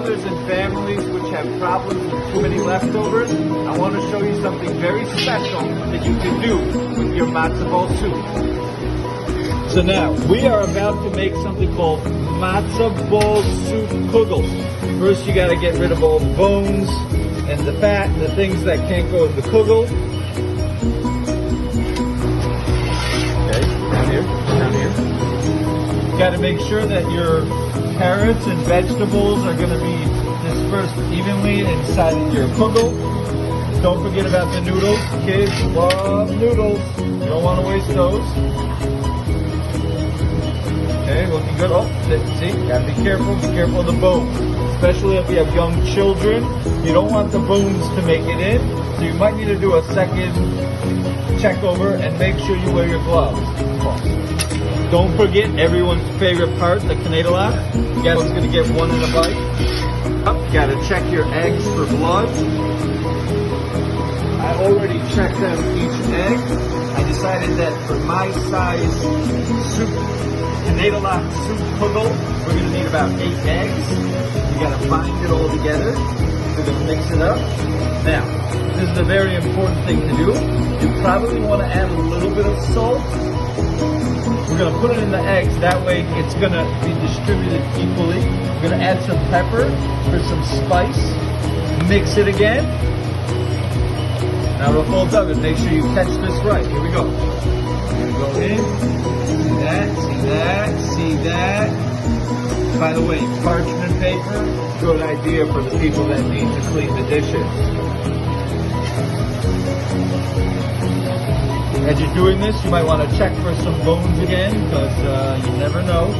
mothers and families which have problems with too many leftovers, I want to show you something very special that you can do with your matzo ball soup. So now, we are about to make something called matzo ball soup kugel. First you got to get rid of all the bones and the fat and the things that can't go in the kugel. Okay, down here. You got to make sure that your carrots and vegetables are going to be dispersed evenly inside of your kugel. Don't forget about the noodles. Kids love noodles. You don't want to waste those. Okay, looking good. Oh, see, gotta be careful of the bones. Especially if you have young children. You don't want the bones to make it in. So you might need to do a second check over and make sure you wear your gloves. Don't forget everyone's favorite part, the Kneidelach. Everyone's gonna get one in a bite. Oh, gotta check your eggs for blood. I already checked them each egg. I decided that for my size soup, Kneidelach Soup Kugel, we're going to need about 8 eggs. You got to bind it all together. We're going to mix it up. Now, this is a very important thing to do. You probably want to add a little bit of salt. We're going to put it in the eggs. That way it's going to be distributed equally. We're going to add some pepper for some spice. Mix it again. Now, Rafal David, make sure you catch this right. Here we go. We're going to go in. See that. By the way, parchment paper, good idea for the people that need to clean the dishes. As you're doing this, you might want to check for some bones again, because you never know.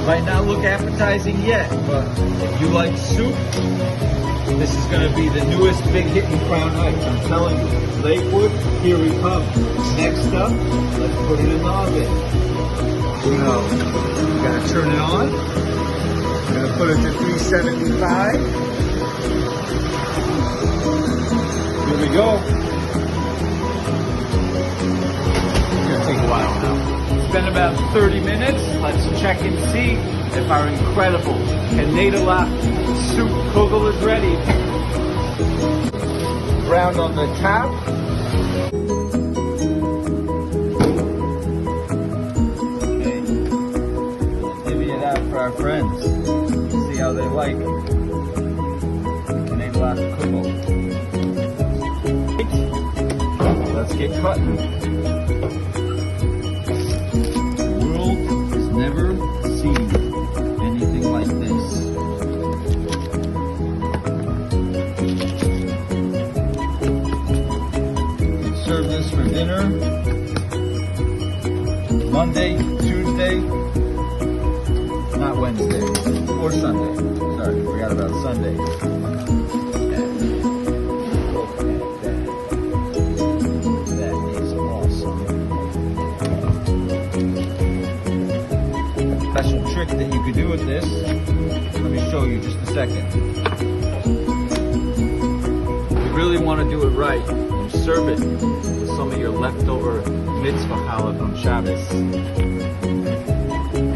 Might not look appetizing yet, but if you like soup, this is going to be the newest big hit in Crown Heights. I'm telling you. Lakewood, here we come. Next up, let's put it in the oven. You got to turn it on. We're going to put it to 375. Here we go. It's going to take a while now. It's been about 30 minutes. Let's check and see if our incredible Kneidelach Soup Kugel is ready. Brown on the top. Okay. Divvy it out for our friends. See how they like it. Kneidelach Kugel. Let's get cutting. The world has never seen anything like this. Serve this for dinner. Monday, Tuesday, not Wednesday, or Sunday. Sorry, forgot about Sunday. That is awesome. Special trick that you could do with this. Let me show you just a second. You really want to do it right. Serve it with some of your leftover mitzvah challah from Shabbos.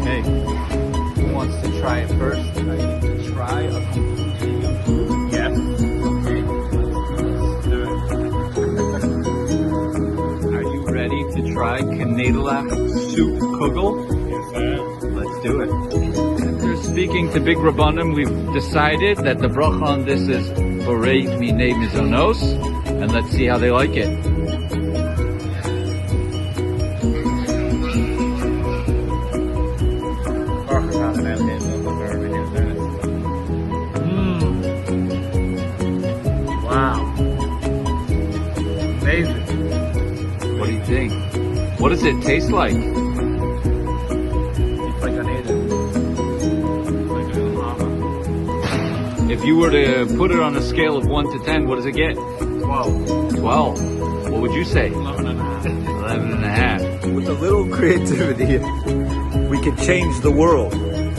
Okay, who wants to try it first? Are you going to try a completely new food? Yes. Okay, let's do it. Are you ready to try Kneidelach Soup Kugel? Yes, I am. Let's do it. After speaking to Big Rabbanim, we've decided that the bracha on this is Borei Minei Mizonos. And let's see how they like it. Wow. Amazing. What do you think? What does it taste like? It's like an Eden. It's like an lava. If you were to put it on a scale of 1 to 10, what does it get? 12. 12. What would you say? 11 and a half. 11 and a half. With a little creativity, we can change the world.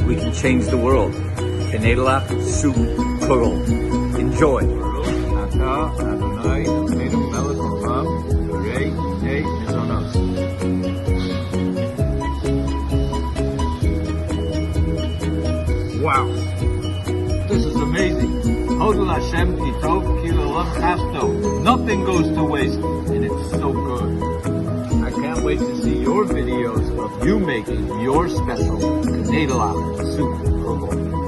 We can change the world. Kneidelach Soup Kugel. Enjoy. Wow. This is amazing. Hodel Hashem Kitov Kilo Chasto. Nothing goes to waste, and it's so good. I can't wait to see your videos of you making your special Kneidelach Soup Kugel.